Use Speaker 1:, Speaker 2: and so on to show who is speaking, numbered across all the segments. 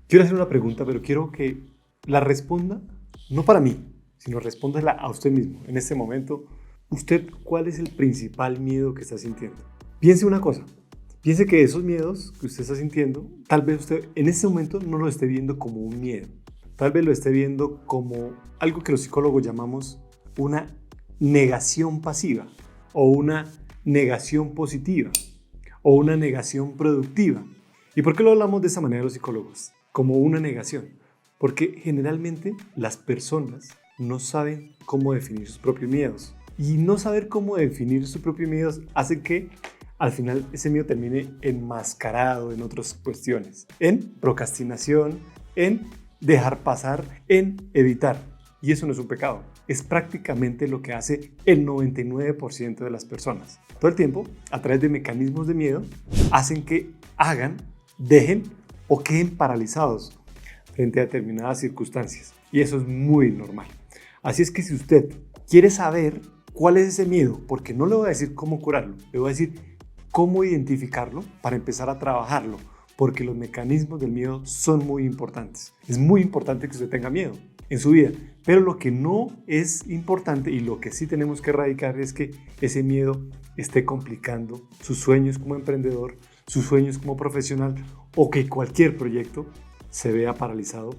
Speaker 1: Quiero hacer una pregunta, pero quiero que la responda, no para mí, sino respóndela a usted mismo. En este momento, ¿usted cuál es el principal miedo que está sintiendo? Piense una cosa, piense que esos miedos que usted está sintiendo, tal vez usted en este momento no lo esté viendo como un miedo. Tal vez lo esté viendo como algo que los psicólogos llamamos una negación pasiva, o una negación positiva, o una negación productiva. ¿Y por qué lo hablamos de esa manera los psicólogos? Como una negación. Porque generalmente las personas no saben cómo definir sus propios miedos. Y no saber cómo definir sus propios miedos hace que al final ese miedo termine enmascarado en otras cuestiones. En procrastinación, en dejar pasar, en evitar. Y eso no es un pecado. Es prácticamente lo que hace el 99% de las personas. Todo el tiempo, a través de mecanismos de miedo, hacen que hagan, dejen o queden paralizados frente a determinadas circunstancias. Y eso es muy normal. Así es que si usted quiere saber cuál es ese miedo, porque no le voy a decir cómo curarlo, le voy a decir cómo identificarlo para empezar a trabajarlo, porque los mecanismos del miedo son muy importantes. Es muy importante que usted tenga miedo en su vida, pero lo que no es importante y lo que sí tenemos que erradicar es que ese miedo esté complicando sus sueños como emprendedor, sus sueños como profesional o que cualquier proyecto se vea paralizado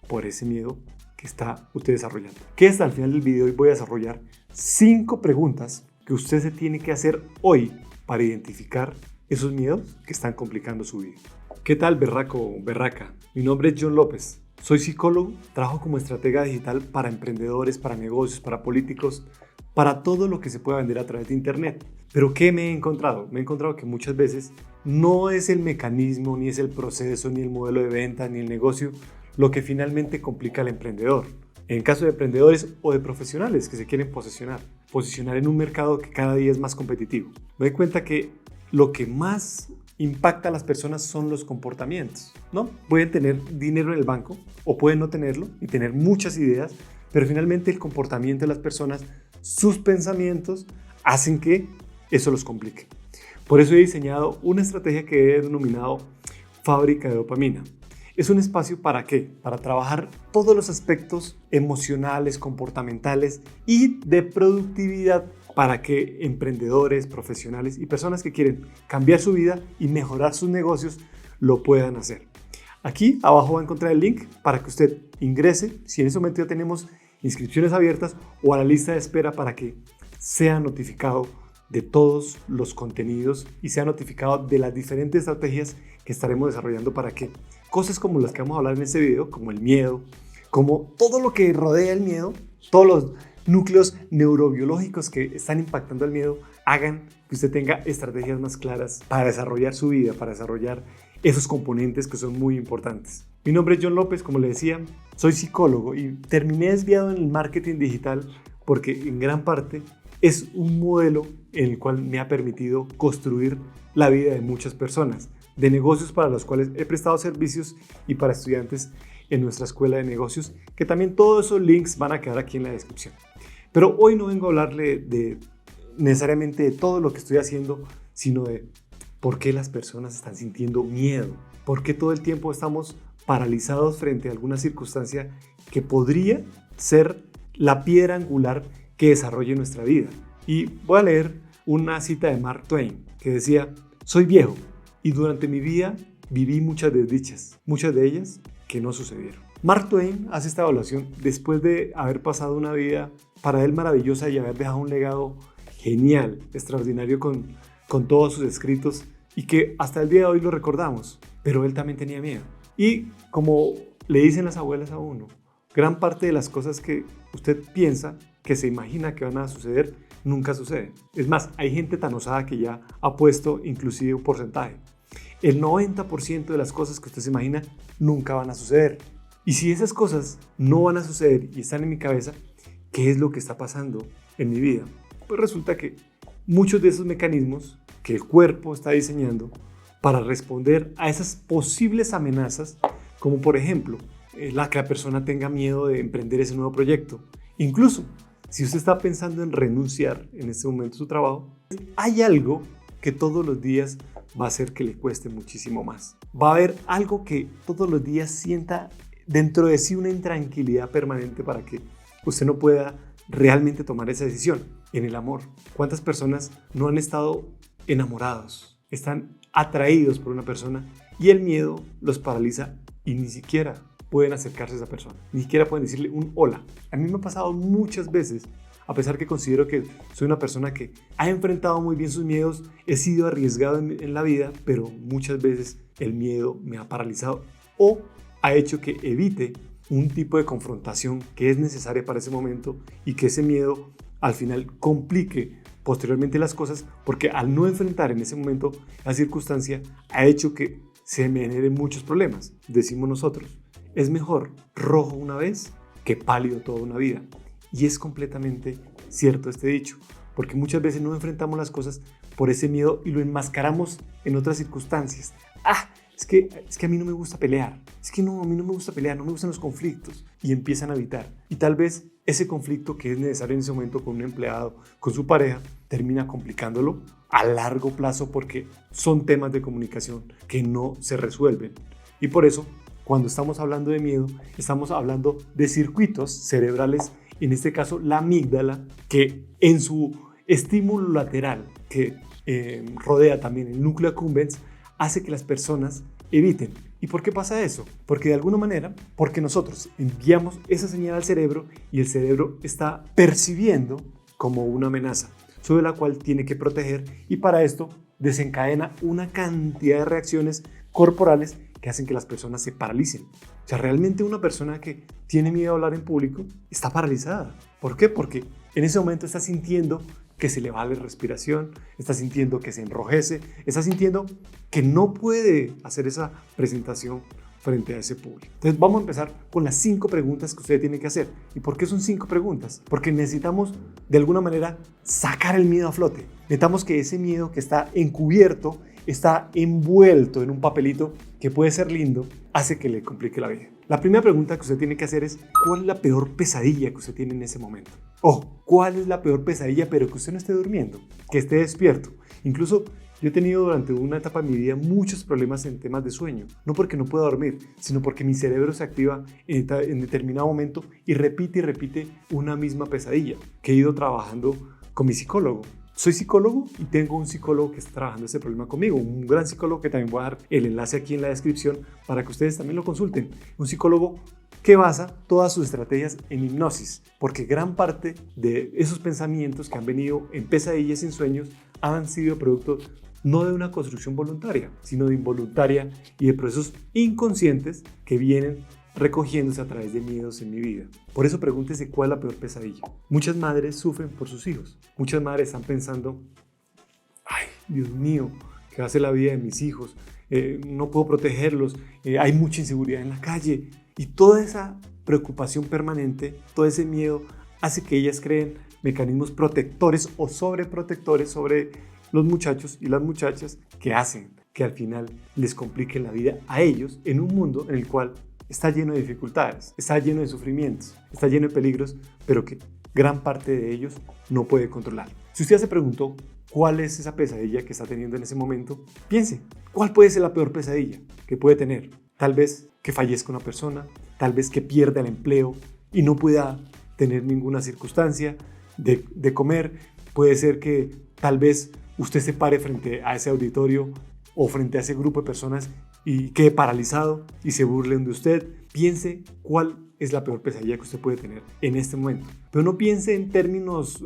Speaker 1: por ese miedo que está usted desarrollando. Que hasta el final del video hoy voy a desarrollar 5 preguntas que usted se tiene que hacer hoy para identificar esos miedos que están complicando su vida. ¿Qué tal, berraco o berraca? Mi nombre es John López. Soy psicólogo, trabajo como estratega digital para emprendedores, para negocios, para políticos, para todo lo que se pueda vender a través de internet. Pero ¿qué me he encontrado? Me he encontrado que muchas veces no es el mecanismo, ni es el proceso, ni el modelo de venta, ni el negocio lo que finalmente complica al emprendedor. En caso de emprendedores o de profesionales que se quieren posicionar en un mercado que cada día es más competitivo. Me doy cuenta que lo que más impacta a las personas son los comportamientos, ¿no? Pueden tener dinero en el banco o pueden no tenerlo y tener muchas ideas, pero finalmente el comportamiento de las personas, sus pensamientos, hacen que eso los complique. Por eso he diseñado una estrategia que he denominado Fábrica de Dopamina. Es un espacio ¿para qué? Para trabajar todos los aspectos emocionales, comportamentales y de productividad para que emprendedores, profesionales y personas que quieren cambiar su vida y mejorar sus negocios lo puedan hacer. Aquí abajo va a encontrar el link para que usted ingrese, si en ese momento ya tenemos inscripciones abiertas, o a la lista de espera para que sea notificado de todos los contenidos y sea notificado de las diferentes estrategias que estaremos desarrollando para que cosas como las que vamos a hablar en este video, como el miedo, como todo lo que rodea el miedo, todos los núcleos neurobiológicos que están impactando el miedo, hagan que usted tenga estrategias más claras para desarrollar su vida, para desarrollar esos componentes que son muy importantes. Mi nombre es John López, como le decía, soy psicólogo y terminé desviado en el marketing digital porque en gran parte es un modelo en el cual me ha permitido construir la vida de muchas personas, de negocios para los cuales he prestado servicios y para estudiantes en nuestra escuela de negocios, que también todos esos links van a quedar aquí en la descripción. Pero hoy no vengo a hablarle necesariamente de todo lo que estoy haciendo, sino de por qué las personas están sintiendo miedo, por qué todo el tiempo estamos paralizados frente a alguna circunstancia que podría ser la piedra angular que desarrolle nuestra vida. Y voy a leer una cita de Mark Twain que decía: soy viejo y durante mi vida viví muchas desdichas, muchas de ellas que no sucedieron. Mark Twain hace esta evaluación después de haber pasado una vida para él maravillosa y haber dejado un legado genial, extraordinario con todos sus escritos y que hasta el día de hoy lo recordamos, pero él también tenía miedo. Y como le dicen las abuelas a uno, gran parte de las cosas que usted piensa, que se imagina que van a suceder, nunca suceden. Es más, hay gente tan osada que ya ha puesto inclusive un porcentaje. El 90% de las cosas que usted se imagina nunca van a suceder. Y si esas cosas no van a suceder y están en mi cabeza, ¿qué es lo que está pasando en mi vida? Pues resulta que muchos de esos mecanismos que el cuerpo está diseñando para responder a esas posibles amenazas, como por ejemplo, que la persona tenga miedo de emprender ese nuevo proyecto. Incluso, si usted está pensando en renunciar en este momento a su trabajo, hay algo que todos los días va a hacer que le cueste muchísimo más. va a haber algo que todos los días sienta dentro de sí una intranquilidad permanente para que usted no pueda realmente tomar esa decisión. En el amor, ¿cuántas personas no han estado enamorados? Están atraídos por una persona y el miedo los paraliza y ni siquiera pueden acercarse a esa persona, ni siquiera pueden decirle un hola. A mí me ha pasado muchas veces, a pesar que considero que soy una persona que ha enfrentado muy bien sus miedos, he sido arriesgado en la vida, pero muchas veces el miedo me ha paralizado o ha hecho que evite un tipo de confrontación que es necesaria para ese momento y que ese miedo al final complique posteriormente las cosas, porque al no enfrentar en ese momento la circunstancia ha hecho que se me generen muchos problemas. Decimos nosotros, es mejor rojo una vez que pálido toda una vida. Y es completamente cierto este dicho, porque muchas veces no enfrentamos las cosas por ese miedo y lo enmascaramos en otras circunstancias. Es que a mí no me gusta pelear, a mí no me gusta pelear, no me gustan los conflictos, y empiezan a evitar. Y tal vez ese conflicto que es necesario en ese momento con un empleado, con su pareja, termina complicándolo a largo plazo porque son temas de comunicación que no se resuelven. Y por eso, cuando estamos hablando de miedo, estamos hablando de circuitos cerebrales, en este caso la amígdala, que en su estímulo lateral, que rodea también el núcleo accumbens, hace que las personas eviten. ¿Y por qué pasa eso? Porque de alguna manera, porque nosotros enviamos esa señal al cerebro y el cerebro está percibiendo como una amenaza sobre la cual tiene que proteger, y para esto desencadena una cantidad de reacciones corporales que hacen que las personas se paralicen. O sea, realmente una persona que tiene miedo a hablar en público está paralizada. ¿Por qué? Porque en ese momento está sintiendo que se le va la respiración, está sintiendo que se enrojece, está sintiendo que no puede hacer esa presentación frente a ese público. Entonces vamos a empezar con las 5 preguntas que usted tiene que hacer. ¿Y por qué son 5 preguntas? Porque necesitamos de alguna manera sacar el miedo a flote. Necesitamos que ese miedo que está encubierto, está envuelto en un papelito que puede ser lindo, hace que le complique la vida. La primera pregunta que usted tiene que hacer es: ¿cuál es la peor pesadilla que usted tiene en ese momento? ¿Cuál es la peor pesadilla pero que usted no esté durmiendo, que esté despierto? Incluso yo he tenido durante una etapa de mi vida muchos problemas en temas de sueño, no porque no pueda dormir, sino porque mi cerebro se activa en determinado momento y repite una misma pesadilla, que he ido trabajando con mi psicólogo. Soy psicólogo y tengo un psicólogo que está trabajando ese problema conmigo, un gran psicólogo que también voy a dar el enlace aquí en la descripción para que ustedes también lo consulten. Un psicólogo que basa todas sus estrategias en hipnosis, porque gran parte de esos pensamientos que han venido en pesadillas y en sueños han sido producto no de una construcción voluntaria, sino de involuntaria y de procesos inconscientes que vienen recogiéndose a través de miedos en mi vida. Por eso pregúntese cuál es la peor pesadilla. Muchas madres sufren por sus hijos. Muchas madres están pensando: ay, Dios mío, ¿qué va a ser la vida de mis hijos? No puedo protegerlos, hay mucha inseguridad en la calle. Y toda esa preocupación permanente, todo ese miedo hace que ellas creen mecanismos protectores o sobreprotectores sobre los muchachos y las muchachas, que hacen que al final les compliquen la vida a ellos en un mundo en el cual está lleno de dificultades, está lleno de sufrimientos, está lleno de peligros, pero que gran parte de ellos no puede controlar. Si usted se preguntó cuál es esa pesadilla que está teniendo en ese momento, piense, ¿cuál puede ser la peor pesadilla que puede tener? Tal vez que fallezca una persona, tal vez que pierda el empleo y no pueda tener ninguna circunstancia de comer. Puede ser que tal vez usted se pare frente a ese auditorio o frente a ese grupo de personas y quede paralizado y se burlen de usted. Piense cuál es la peor pesadilla que usted puede tener en este momento. Pero no piense en términos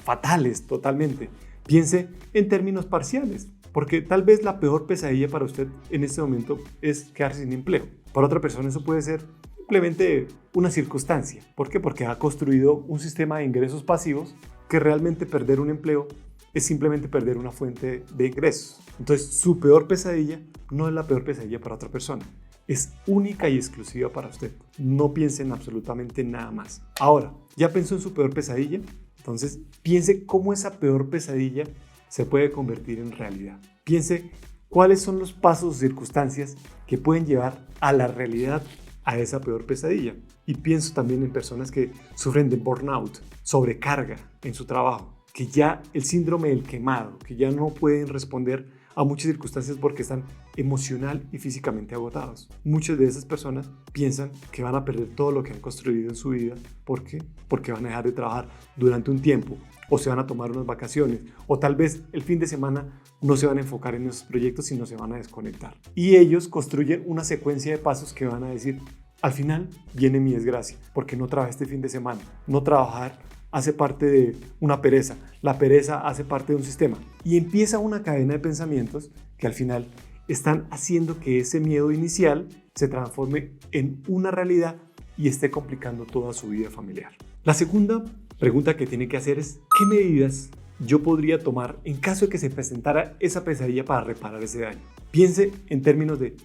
Speaker 1: fatales totalmente. Piense en términos parciales, porque tal vez la peor pesadilla para usted en este momento es quedarse sin empleo. Para otra persona eso puede ser simplemente una circunstancia. ¿Por qué? Porque ha construido un sistema de ingresos pasivos que realmente perder un empleo es simplemente perder una fuente de ingresos. Entonces, su peor pesadilla no es la peor pesadilla para otra persona. Es única y exclusiva para usted. No piense en absolutamente nada más. Ahora, ¿ya pensó en su peor pesadilla? Entonces, piense cómo esa peor pesadilla se puede convertir en realidad. Piense cuáles son los pasos o circunstancias que pueden llevar a la realidad a esa peor pesadilla. Y pienso también en personas que sufren de burnout, sobrecarga en su trabajo, que ya el síndrome del quemado, que ya no pueden responder a muchas circunstancias porque están emocional y físicamente agotados. Muchas de esas personas piensan que van a perder todo lo que han construido en su vida. ¿Por qué? Porque van a dejar de trabajar durante un tiempo, o se van a tomar unas vacaciones, o tal vez el fin de semana no se van a enfocar en esos proyectos, sino se van a desconectar. Y ellos construyen una secuencia de pasos que van a decir, al final viene mi desgracia, porque no trabajé este fin de semana. No trabajar hace parte de una pereza, la pereza hace parte de un sistema. Y empieza una cadena de pensamientos que al final están haciendo que ese miedo inicial se transforme en una realidad y esté complicando toda su vida familiar. La segunda pregunta que tiene que hacer es, ¿qué medidas yo podría tomar en caso de que se presentara esa pesadilla para reparar ese daño? Piense en términos de,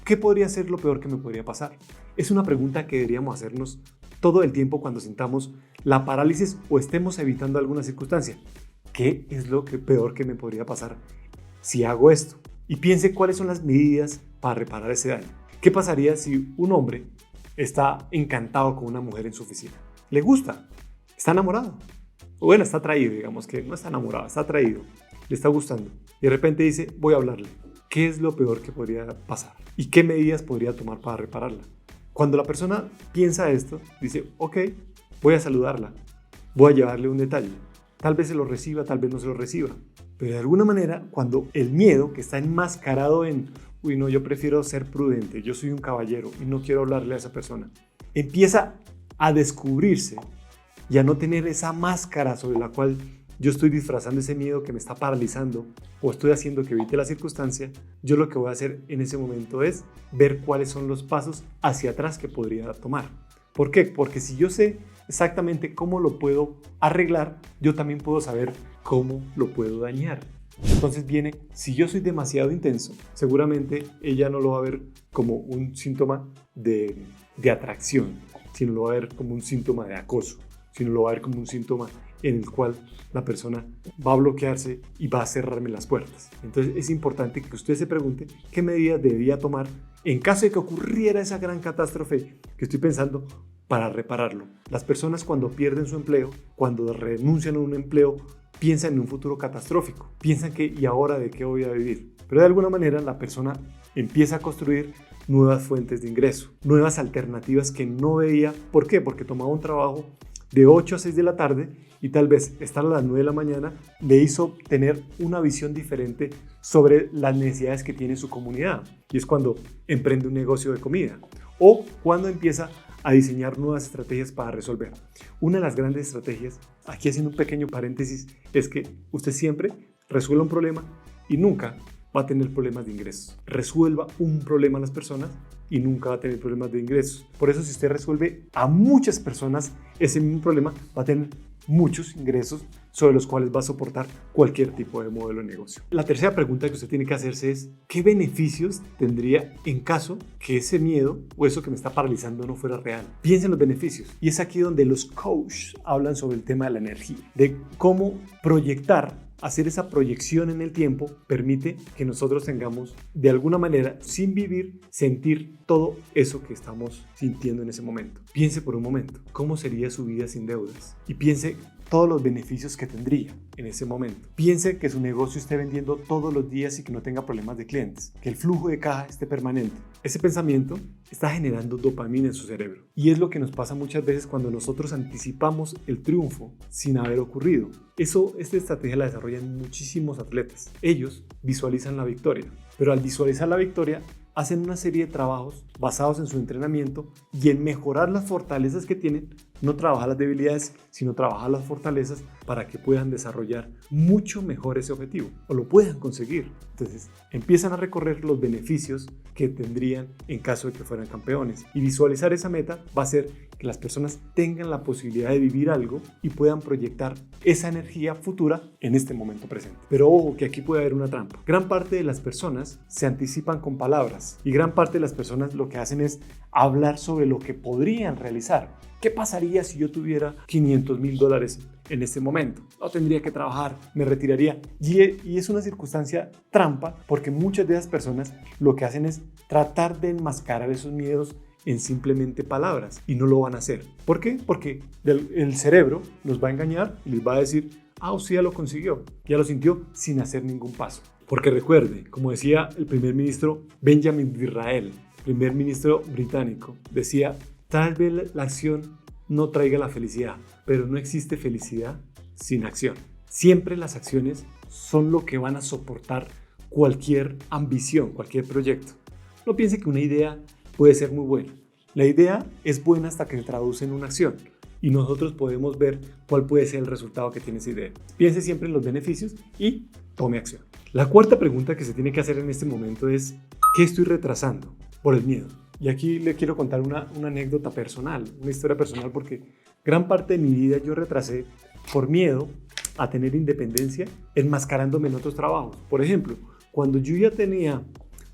Speaker 1: ¿qué podría ser lo peor que me podría pasar? Es una pregunta que deberíamos hacernos todo el tiempo cuando sintamos la parálisis o estemos evitando alguna circunstancia. ¿Qué es lo peor que me podría pasar si hago esto? Y piense cuáles son las medidas para reparar ese daño. ¿Qué pasaría si un hombre está encantado con una mujer en su oficina? ¿Le gusta? ¿Está enamorado? O bueno, está atraído, digamos que no está enamorado, está atraído, le está gustando. Y de repente dice, voy a hablarle. ¿Qué es lo peor que podría pasar? ¿Y qué medidas podría tomar para repararla? Cuando la persona piensa esto, dice, ok, voy a saludarla, voy a llevarle un detalle. Tal vez se lo reciba, tal vez no se lo reciba. Pero de alguna manera, cuando el miedo que está enmascarado en, uy, no, yo prefiero ser prudente, yo soy un caballero y no quiero hablarle a esa persona, empieza a descubrirse y a no tener esa máscara sobre la cual yo estoy disfrazando ese miedo que me está paralizando o estoy haciendo que evite la circunstancia, yo lo que voy a hacer en ese momento es ver cuáles son los pasos hacia atrás que podría tomar. ¿Por qué? Porque si yo sé exactamente cómo lo puedo arreglar, yo también puedo saber cómo lo puedo dañar. Entonces viene, si yo soy demasiado intenso, seguramente ella no lo va a ver como un síntoma de atracción, sino lo va a ver como un síntoma de acoso, sino lo va a ver como un síntoma en el cual la persona va a bloquearse y va a cerrarme las puertas. Entonces es importante que usted se pregunte qué medidas debería tomar en caso de que ocurriera esa gran catástrofe que estoy pensando para repararlo. Las personas cuando pierden su empleo, cuando renuncian a un empleo, piensan en un futuro catastrófico. Piensan que ¿y ahora de qué voy a vivir? Pero de alguna manera la persona empieza a construir nuevas fuentes de ingreso, nuevas alternativas que no veía. ¿Por qué? Porque tomaba un trabajo de 8 a 6 de la tarde y tal vez estar a las 9 de la mañana le hizo tener una visión diferente sobre las necesidades que tiene su comunidad. Y es cuando emprende un negocio de comida o cuando empieza a diseñar nuevas estrategias para resolver. Una de las grandes estrategias, aquí haciendo un pequeño paréntesis, es que usted siempre resuelva un problema y nunca va a tener problemas de ingresos. Resuelva un problema a las personas y nunca va a tener problemas de ingresos. Por eso si usted resuelve a muchas personas ese mismo problema, va a tener muchos ingresos sobre los cuales va a soportar cualquier tipo de modelo de negocio. La tercera pregunta que usted tiene que hacerse es ¿qué beneficios tendría en caso que ese miedo o eso que me está paralizando no fuera real? Piensa en los beneficios. Y es aquí donde los coaches hablan sobre el tema de la energía, de cómo proyectar. Hacer esa proyección en el tiempo permite que nosotros tengamos, de alguna manera, sin vivir, sentir todo eso que estamos sintiendo en ese momento. Piense por un momento, ¿cómo sería su vida sin deudas? Y piense todos los beneficios que tendría en ese momento. Piense que su negocio esté vendiendo todos los días y que no tenga problemas de clientes, que el flujo de caja esté permanente. Ese pensamiento está generando dopamina en su cerebro y es lo que nos pasa muchas veces cuando nosotros anticipamos el triunfo sin haber ocurrido. Esta estrategia la desarrollan muchísimos atletas. Ellos visualizan la victoria, pero al visualizar la victoria hacen una serie de trabajos basados en su entrenamiento y en mejorar las fortalezas que tienen, no trabajar las debilidades, sino trabajar las fortalezas para que puedan desarrollar mucho mejor ese objetivo o lo puedan conseguir. Entonces empiezan a recorrer los beneficios que tendrían en caso de que fueran campeones y visualizar esa meta va a hacer que las personas tengan la posibilidad de vivir algo y puedan proyectar esa energía futura en este momento presente. Pero ojo que aquí puede haber una trampa. Gran parte de las personas se anticipan con palabras y gran parte de las personas lo que hacen es hablar sobre lo que podrían realizar. ¿Qué pasaría si yo tuviera $500,000 en este momento? No tendría que trabajar, me retiraría. Y es una circunstancia trampa porque muchas de esas personas lo que hacen es tratar de enmascarar esos miedos en simplemente palabras y no lo van a hacer. ¿Por qué? Porque el cerebro los va a engañar y les va a decir, usted ya lo consiguió, ya lo sintió sin hacer ningún paso. Porque recuerde, como decía el primer ministro Benjamin Disraeli, primer ministro británico, decía, tal vez la acción no traiga la felicidad, pero no existe felicidad sin acción. Siempre las acciones son lo que van a soportar cualquier ambición, cualquier proyecto. No piense que una idea puede ser muy buena. La idea es buena hasta que se traduce en una acción y nosotros podemos ver cuál puede ser el resultado que tiene esa idea. Piense siempre en los beneficios y tome acción. La cuarta pregunta que se tiene que hacer en este momento es, ¿qué estoy retrasando por el miedo? Y aquí le quiero contar una anécdota personal, una historia personal, porque gran parte de mi vida yo retrasé por miedo a tener independencia, enmascarándome en otros trabajos. Por ejemplo, cuando yo ya tenía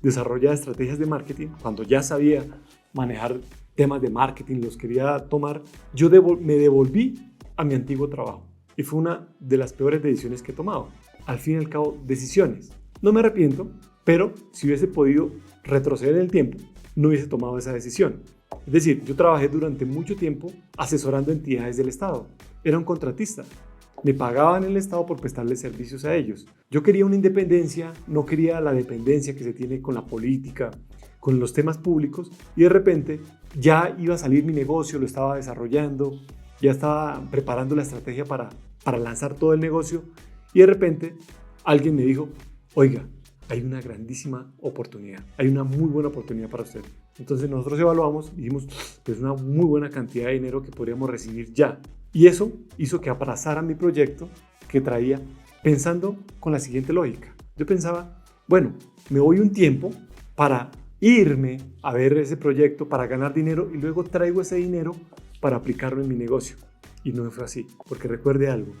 Speaker 1: desarrolladas estrategias de marketing, cuando ya sabía manejar temas de marketing, los quería tomar, yo me devolví a mi antiguo trabajo. Y fue una de las peores decisiones que he tomado. Al fin y al cabo, decisiones. No me arrepiento, pero si hubiese podido retroceder en el tiempo, no hubiese tomado esa decisión. Es decir, yo trabajé durante mucho tiempo asesorando entidades del Estado. Era un contratista. Me pagaban el Estado por prestarles servicios a ellos. Yo quería una independencia, no quería la dependencia que se tiene con la política, con los temas públicos, y de repente ya iba a salir mi negocio, lo estaba desarrollando, ya estaba preparando la estrategia para lanzar todo el negocio, y de repente alguien me dijo, oiga, hay una grandísima oportunidad, hay una muy buena oportunidad para usted. Entonces nosotros evaluamos y dijimos, pues una muy buena cantidad de dinero que podríamos recibir ya. Y eso hizo que abrazara mi proyecto que traía pensando con la siguiente lógica. Yo pensaba, bueno, me voy un tiempo para irme a ver ese proyecto, para ganar dinero y luego traigo ese dinero para aplicarlo en mi negocio. Y no fue así, porque recuerde algo,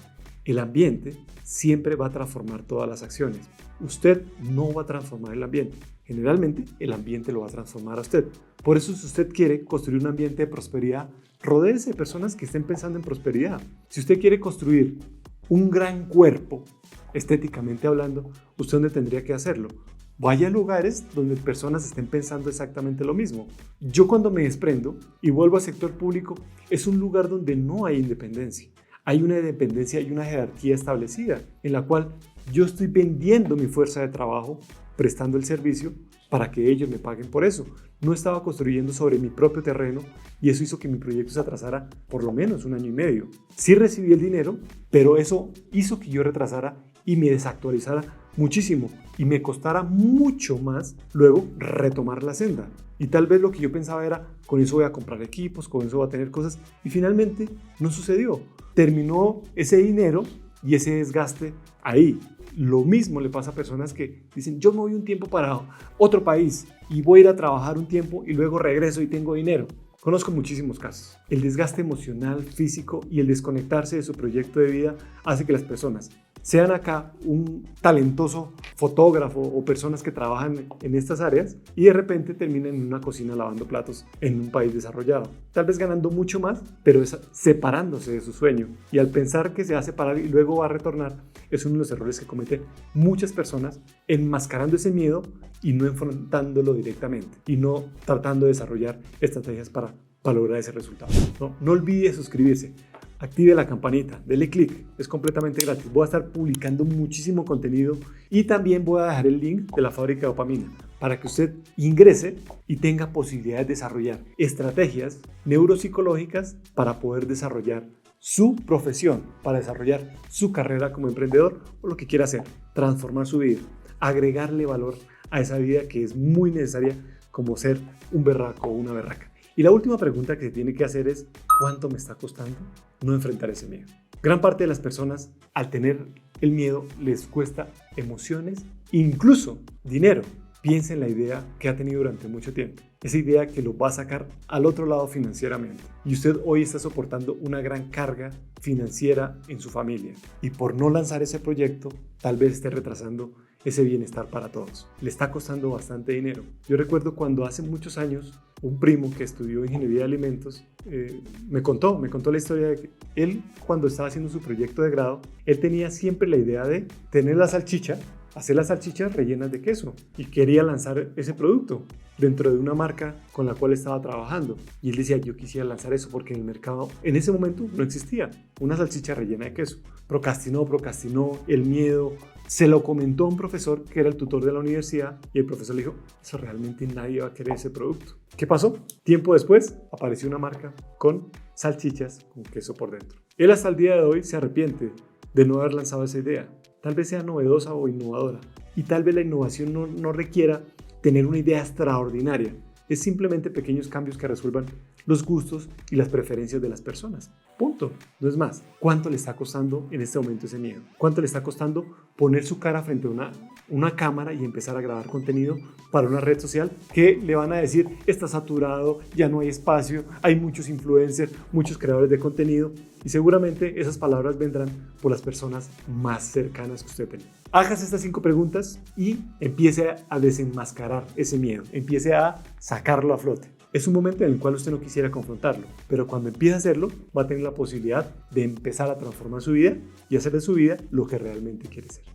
Speaker 1: el ambiente siempre va a transformar todas las acciones. Usted no va a transformar el ambiente. Generalmente el ambiente lo va a transformar a usted. Por eso, si usted quiere construir un ambiente de prosperidad, rodéese de personas que estén pensando en prosperidad. Si usted quiere construir un gran cuerpo, estéticamente hablando, ¿usted dónde tendría que hacerlo? Vaya a lugares donde personas estén pensando exactamente lo mismo. Yo cuando me desprendo y vuelvo al sector público, es un lugar donde no hay independencia. Hay una dependencia y una jerarquía establecida en la cual yo estoy vendiendo mi fuerza de trabajo, prestando el servicio para que ellos me paguen por eso. No estaba construyendo sobre mi propio terreno y eso hizo que mi proyecto se atrasara por lo menos 1 año y medio. Sí recibí el dinero, pero eso hizo que yo retrasara y me desactualizara muchísimo y me costara mucho más luego retomar la senda. Y tal vez lo que yo pensaba era, con eso voy a comprar equipos, con eso voy a tener cosas, y finalmente no sucedió. Terminó ese dinero y ese desgaste ahí. Lo mismo le pasa a personas que dicen, yo me voy un tiempo para otro país y voy a ir a trabajar un tiempo y luego regreso y tengo dinero. Conozco muchísimos casos. El desgaste emocional, físico y el desconectarse de su proyecto de vida hace que las personas sean acá un talentoso fotógrafo o personas que trabajan en estas áreas y de repente terminen en una cocina lavando platos en un país desarrollado. Tal vez ganando mucho más, pero separándose de su sueño. Y al pensar que se va a separar y luego va a retornar, es uno de los errores que cometen muchas personas, enmascarando ese miedo y no enfrentándolo directamente y no tratando de desarrollar estrategias para lograr ese resultado. No olvide suscribirse. Active la campanita, dele clic, es completamente gratis. Voy a estar publicando muchísimo contenido y también voy a dejar el link de la fábrica de dopamina para que usted ingrese y tenga posibilidades de desarrollar estrategias neuropsicológicas para poder desarrollar su profesión, para desarrollar su carrera como emprendedor o lo que quiera hacer, transformar su vida, agregarle valor a esa vida que es muy necesaria como ser un berraco o una berraca. Y la última pregunta que se tiene que hacer es, ¿cuánto me está costando no enfrentar ese miedo? Gran parte de las personas, al tener el miedo, les cuesta emociones, incluso dinero. Piensa en la idea que ha tenido durante mucho tiempo. Esa idea que lo va a sacar al otro lado financieramente. Y usted hoy está soportando una gran carga financiera en su familia. Y por no lanzar ese proyecto, tal vez esté retrasando ese bienestar para todos. Le está costando bastante dinero. Yo recuerdo cuando hace muchos años un primo que estudió ingeniería de alimentos me contó la historia de que él, cuando estaba haciendo su proyecto de grado, él tenía siempre la idea de tener la salchicha, hacer las salchichas rellenas de queso y quería lanzar ese producto. dentro de una marca con la cual estaba trabajando. Y él decía, yo quisiera lanzar eso porque en el mercado en ese momento no existía una salchicha rellena de queso. Procrastinó, el miedo. Se lo comentó a un profesor que era el tutor de la universidad y el profesor le dijo, eso realmente nadie va a querer ese producto. ¿Qué pasó? Tiempo después apareció una marca con salchichas con queso por dentro. Él hasta el día de hoy se arrepiente de no haber lanzado esa idea. Tal vez sea novedosa o innovadora y tal vez la innovación no requiera tener una idea extraordinaria. Es simplemente pequeños cambios que resuelvan los gustos y las preferencias de las personas. Punto. No es más. ¿Cuánto le está costando en este momento ese miedo? ¿Cuánto le está costando poner su cara frente a una cámara y empezar a grabar contenido para una red social que le van a decir, está saturado, ya no hay espacio, hay muchos influencers, muchos creadores de contenido? Y seguramente esas palabras vendrán por las personas más cercanas que usted tenga. Hágase estas 5 preguntas y empiece a desenmascarar ese miedo. Empiece a sacarlo a flote. Es un momento en el cual usted no quisiera confrontarlo, pero cuando empiece a hacerlo, va a tener la posibilidad de empezar a transformar su vida y hacer de su vida lo que realmente quiere ser.